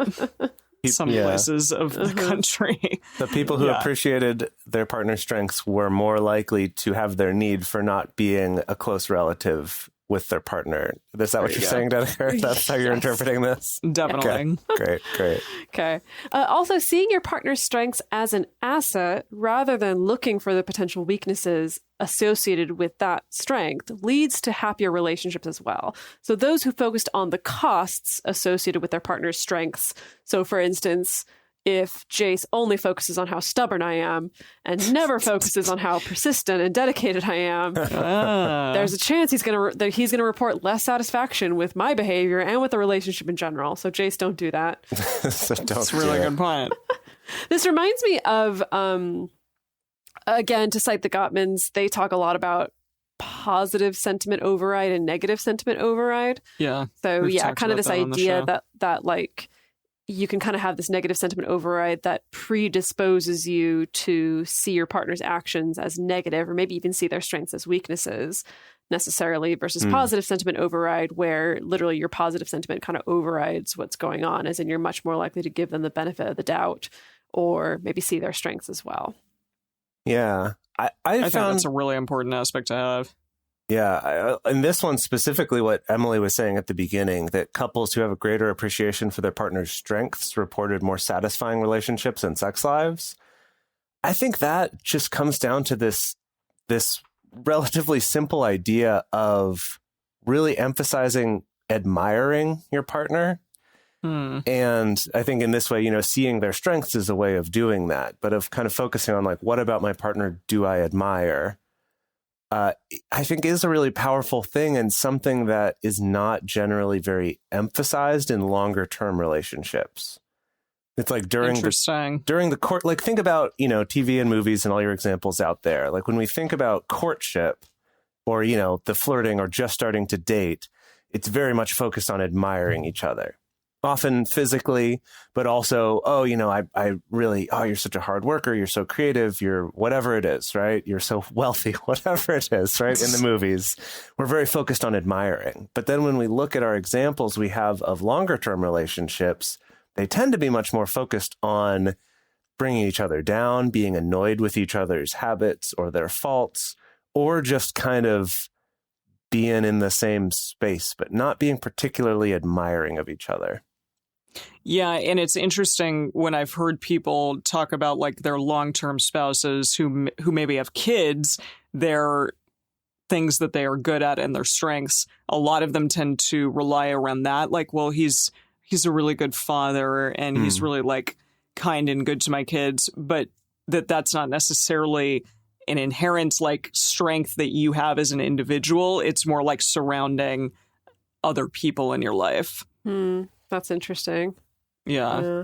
places of the country. The people who appreciated their partner's strengths were more likely to have their need for not being a close relative with their partner. Is that what you're saying, Dedeker? That's how you're interpreting this? Definitely. Okay. Great. Okay. Also, seeing your partner's strengths as an asset rather than looking for the potential weaknesses associated with that strength leads to happier relationships as well. So those who focused on the costs associated with their partner's strengths. So for instance, if Jace only focuses on how stubborn I am and never focuses on how persistent and dedicated I am, there's a chance he's gonna report less satisfaction with my behavior and with the relationship in general. So Jace, don't do that. That's a really good point. This reminds me of, again, to cite the Gottmans, they talk a lot about positive sentiment override and negative sentiment override. Yeah. So kind of this idea that like, you can kind of have this negative sentiment override that predisposes you to see your partner's actions as negative, or maybe even see their strengths as weaknesses necessarily, versus positive sentiment override, where literally your positive sentiment kind of overrides what's going on, as in you're much more likely to give them the benefit of the doubt or maybe see their strengths as well. Yeah. I think that's a really important aspect to have. Yeah. And this one specifically, what Emily was saying at the beginning, that couples who have a greater appreciation for their partner's strengths reported more satisfying relationships and sex lives. I think that just comes down to this relatively simple idea of really emphasizing admiring your partner. And I think in this way, seeing their strengths is a way of doing that, but of kind of focusing on like, what about my partner do I admire? I think is a really powerful thing and something that is not generally very emphasized in longer term relationships. It's like during the court, like think about, TV and movies and all your examples out there. Like when we think about courtship or, the flirting or just starting to date, it's very much focused on admiring each other. Often physically, but also, I really, you're such a hard worker. You're so creative. You're whatever it is, right? You're so wealthy, whatever it is, right? In the movies, we're very focused on admiring. But then when we look at our examples we have of longer term relationships, they tend to be much more focused on bringing each other down, being annoyed with each other's habits or their faults, or just kind of being in the same space, but not being particularly admiring of each other. Yeah, and it's interesting when I've heard people talk about like their long-term spouses who maybe have kids, their things that they are good at and their strengths. A lot of them tend to rely around that. Like, well, he's a really good father and he's really like kind and good to my kids, but that's not necessarily an inherent like strength that you have as an individual. It's more like surrounding other people in your life. That's interesting. Yeah.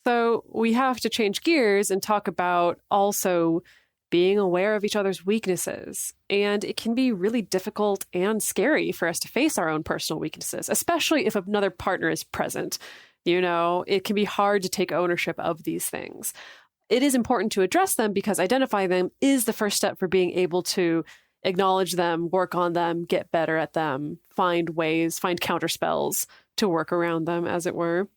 So we have to change gears and talk about also being aware of each other's weaknesses. And it can be really difficult and scary for us to face our own personal weaknesses, especially if another partner is present. It can be hard to take ownership of these things. It is important to address them because identifying them is the first step for being able to acknowledge them, work on them, get better at them, find counterspells to work around them, as it were.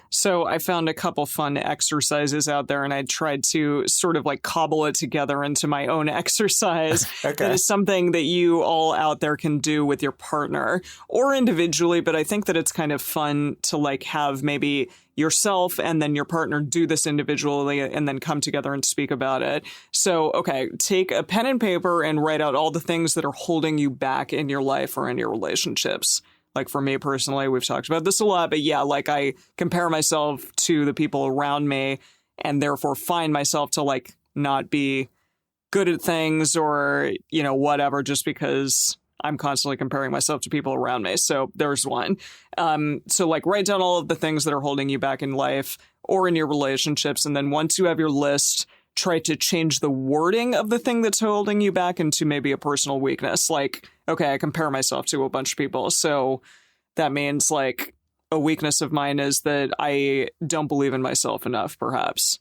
So I found a couple fun exercises out there and I tried to sort of like cobble it together into my own exercise. Okay. That is something that you all out there can do with your partner or individually. But I think that it's kind of fun to like have maybe yourself and then your partner do this individually and then come together and speak about it. So, okay, take a pen and paper and write out all the things that are holding you back in your life or in your relationships. Like for me personally, we've talked about this a lot, but yeah, like I compare myself to the people around me and therefore find myself to like not be good at things or, whatever, just because I'm constantly comparing myself to people around me. So there's one. So like write down all of the things that are holding you back in life or in your relationships. And then once you have your list, try to change the wording of the thing that's holding you back into maybe a personal weakness. Like, okay, I compare myself to a bunch of people. So that means like a weakness of mine is that I don't believe in myself enough, perhaps.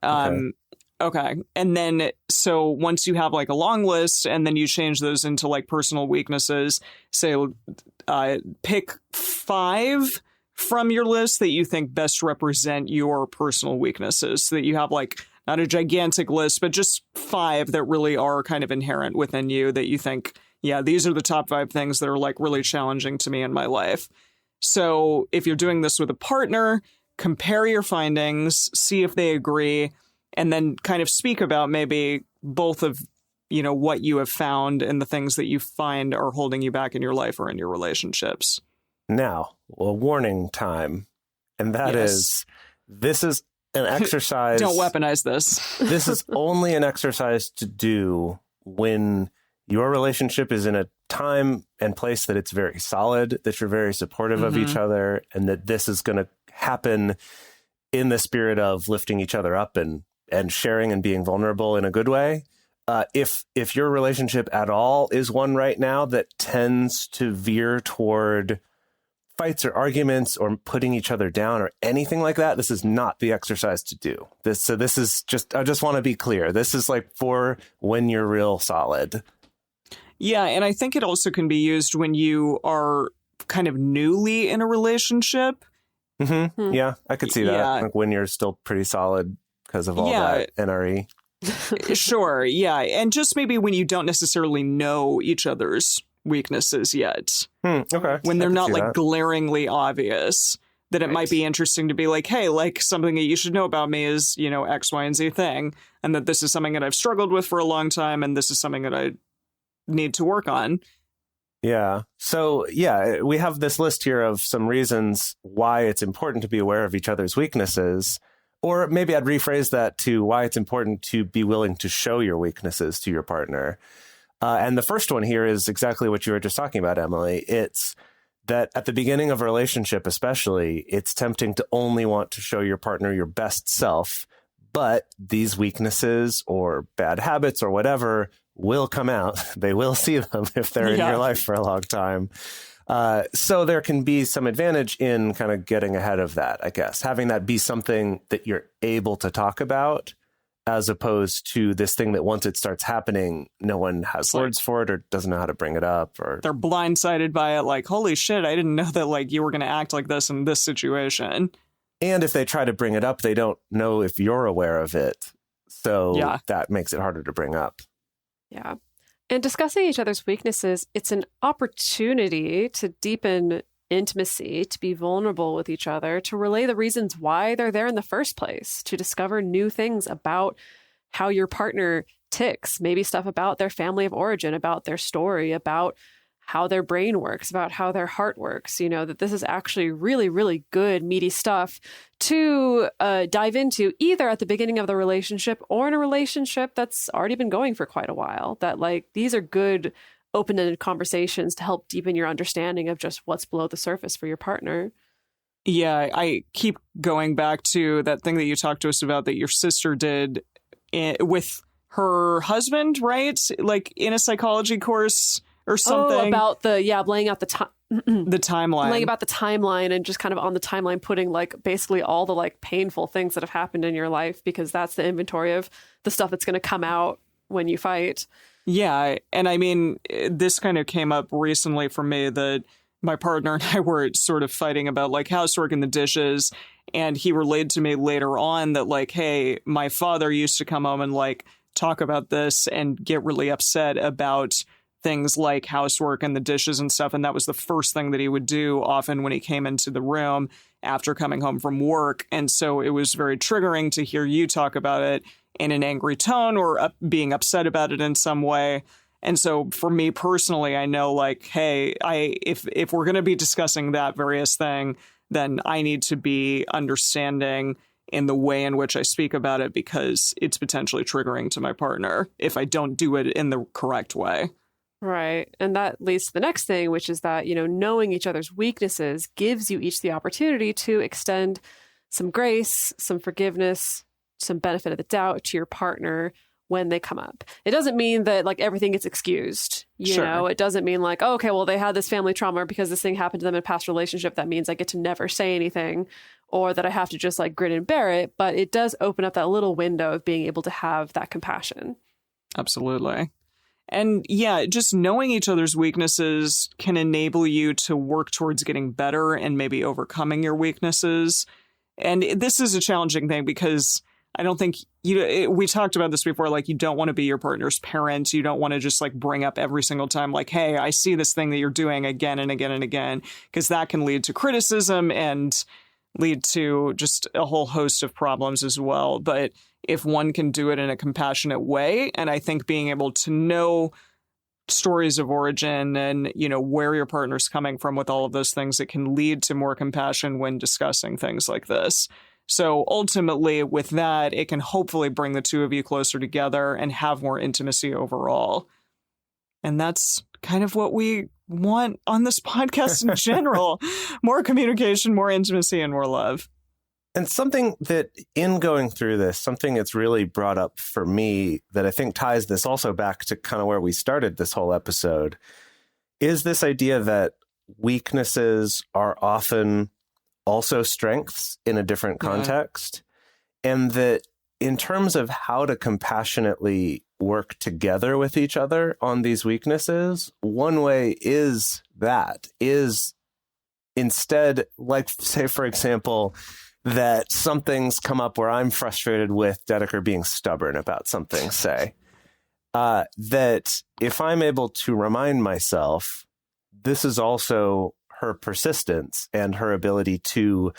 Okay. And then, so once you have like a long list and then you change those into like personal weaknesses, say, pick 5 from your list that you think best represent your personal weaknesses so that you have like not a gigantic list, but just 5 that really are kind of inherent within you that you think, yeah, these are the top 5 things that are like really challenging to me in my life. So if you're doing this with a partner, compare your findings, see if they agree, and then kind of speak about maybe both of, what you have found and the things that you find are holding you back in your life or in your relationships. Now, a warning time, and that is, this is an exercise. Don't weaponize this. This is only an exercise to do when your relationship is in a time and place that it's very solid, that you're very supportive of each other, and that this is going to happen in the spirit of lifting each other up and sharing and being vulnerable in a good way. If your relationship at all is one right now that tends to veer toward fights or arguments or putting each other down or anything like that, this is not the exercise to do. This is just, I just want to be clear. This is like for when you're real solid. Yeah, and I think it also can be used when you are kind of newly in a relationship. Yeah, I could see that. Yeah. Like when you're still pretty solid because of all that NRE. Sure, yeah. And just maybe when you don't necessarily know each other's weaknesses yet. Okay. When they're I can not see like that. glaringly obvious, that it might be interesting to be like, hey, like something that you should know about me is, you know, X, Y, and Z thing. And that this is something that I've struggled with for a long time. And this is something that I need to work on. Yeah. So, yeah, we have this list here of some reasons why it's important to be aware of each other's weaknesses. Or maybe I'd rephrase that to why it's important to be willing to show your weaknesses to your partner. And the first one here is exactly what you were just talking about, Emily. It's that at the beginning of a relationship, especially, it's tempting to only want to show your partner your best self. But these weaknesses or bad habits or whatever will come out. They will see them if they're in your life for a long time. So there can be some advantage in kind of getting ahead of that, I guess, having that be something that you're able to talk about, as opposed to this thing that once it starts happening, no one has words for it or doesn't know how to bring it up. Or they're blindsided by it, like, holy shit, I didn't know that like you were going to act like this in this situation. And if they try to bring it up, they don't know if you're aware of it. So that makes it harder to bring up. Yeah. And discussing each other's weaknesses, it's an opportunity to deepen intimacy, to be vulnerable with each other, to relay the reasons why they're there in the first place, to discover new things about how your partner ticks, maybe stuff about their family of origin, about their story, about how their brain works, about how their heart works, you know, that this is actually really, really good, meaty stuff to dive into either at the beginning of the relationship or in a relationship that's already been going for quite a while. That like, these are good open-ended conversations to help deepen your understanding of just what's below the surface for your partner. Yeah, I keep going back to that thing that you talked to us about that your sister did with her husband, right? Like in a psychology course or something. Oh, about the, laying out the the timeline. Laying about the timeline and just kind of on the timeline putting like basically all the like painful things that have happened in your life, because that's the inventory of the stuff that's going to come out when you fight. Yeah. And I mean, this kind of came up recently for me that my partner and I were sort of fighting about like housework and the dishes. And he relayed to me later on that like, hey, my father used to come home and like talk about this and get really upset about things like housework and the dishes and stuff. And that was the first thing that he would do often when he came into the room after coming home from work. And so it was very triggering to hear you talk about it in an angry tone or being upset about it in some way. And so for me personally, I know like, hey, if we're going to be discussing that various thing, then I need to be understanding in the way in which I speak about it, because it's potentially triggering to my partner if I don't do it in the correct way. Right. And that leads to the next thing, which is that, you know, knowing each other's weaknesses gives you each the opportunity to extend some grace, some forgiveness, some benefit of the doubt to your partner when they come up. It doesn't mean that like everything gets excused. You know, it doesn't mean like, oh, okay, well, they had this family trauma because this thing happened to them in a past relationship. That means I get to never say anything, or that I have to just like grin and bear it. But it does open up that little window of being able to have that compassion. Absolutely. And yeah, just knowing each other's weaknesses can enable you to work towards getting better and maybe overcoming your weaknesses. And this is a challenging thing because I don't think we talked about this before, like you don't want to be your partner's parent. You don't want to just like bring up every single time, like, hey, I see this thing that you're doing again and again and again, because that can lead to criticism and lead to just a whole host of problems as well. But if one can do it in a compassionate way, and I think being able to know stories of origin and, you know, where your partner's coming from with all of those things, it can lead to more compassion when discussing things like this. So ultimately, with that, it can hopefully bring the two of you closer together and have more intimacy overall. And that's kind of what we want on this podcast in general. More communication, more intimacy, and more love. And something that in going through this, something that's really brought up for me that I think ties this also back to kind of where we started this whole episode is this idea that weaknesses are often also strengths in a different context. And that in terms of how to compassionately work together with each other on these weaknesses, one way is instead, like, say, for example, that something's come up where I'm frustrated with Dedeker being stubborn about something, say, that if I'm able to remind myself, this is also her persistence and her ability to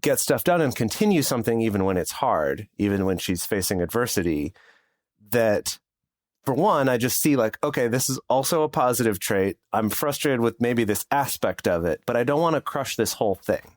get stuff done and continue something even when it's hard, even when she's facing adversity, that for one, I just see like, okay, this is also a positive trait. I'm frustrated with maybe this aspect of it, but I don't want to crush this whole thing.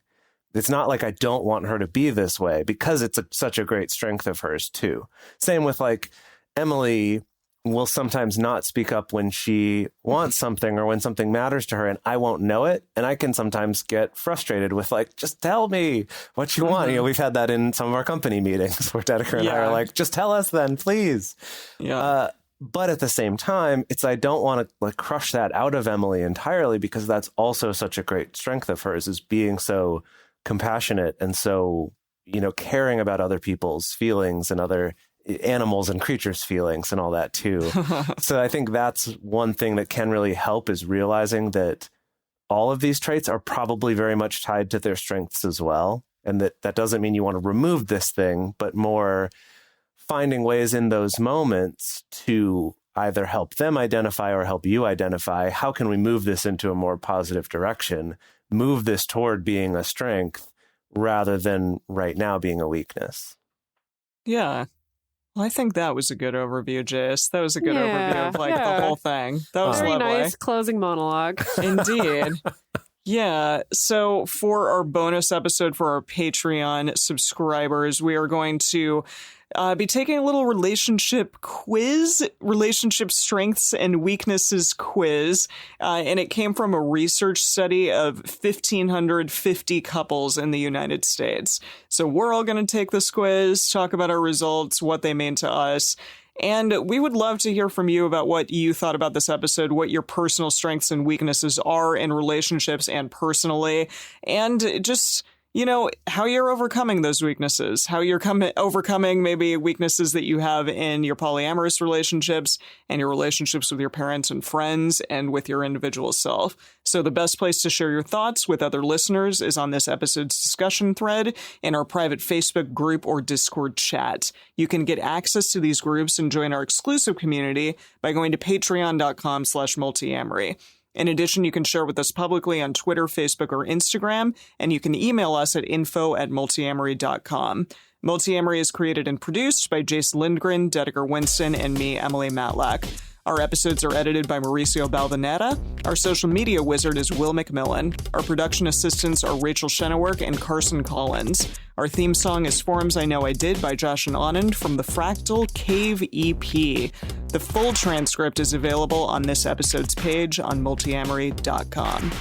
It's not like I don't want her to be this way because it's such a great strength of hers too. Same with like Emily will sometimes not speak up when she wants something or when something matters to her and I won't know it. And I can sometimes get frustrated with like, just tell me what you want. You know, we've had that in some of our company meetings where Dedeker and I are like, just tell us then, please. Yeah. But at the same time, I don't want to like crush that out of Emily entirely because that's also such a great strength of hers, is being so compassionate and so, you know, caring about other people's feelings and other animals and creatures' feelings and all that too. So I think that's one thing that can really help, is realizing that all of these traits are probably very much tied to their strengths as well. And that doesn't mean you want to remove this thing, but more finding ways in those moments to either help them identify or help you identify, how can we move this into a more positive direction, move this toward being a strength rather than right now being a weakness. Yeah. Well, I think that was a good overview, Jace. That was a good overview of like the whole thing. That was very lovely. nice closing monologue. Indeed. Yeah. So for our bonus episode for our Patreon subscribers, we are going to be taking a little relationship strengths and weaknesses quiz. And it came from a research study of 1,550 couples in the United States. So we're all going to take this quiz, talk about our results, what they mean to us. And we would love to hear from you about what you thought about this episode, what your personal strengths and weaknesses are in relationships and personally, and just, you know, how you're overcoming those weaknesses, how you're overcoming maybe weaknesses that you have in your polyamorous relationships and your relationships with your parents and friends and with your individual self. So the best place to share your thoughts with other listeners is on this episode's discussion thread in our private Facebook group or Discord chat. You can get access to these groups and join our exclusive community by going to patreon.com/multiamory. In addition, you can share with us publicly on Twitter, Facebook, or Instagram, and you can email us at info@multiamory.com. Multiamory is created and produced by Jace Lindgren, Dedeker Winston, and me, Emily Matlack. Our episodes are edited by Mauricio Balvanera. Our social media wizard is Will McMillan. Our production assistants are Rachel Shennework and Carson Collins. Our theme song is Forms I Know I Did by Josh and Anand from the Fractal Cave EP. The full transcript is available on this episode's page on multiamory.com.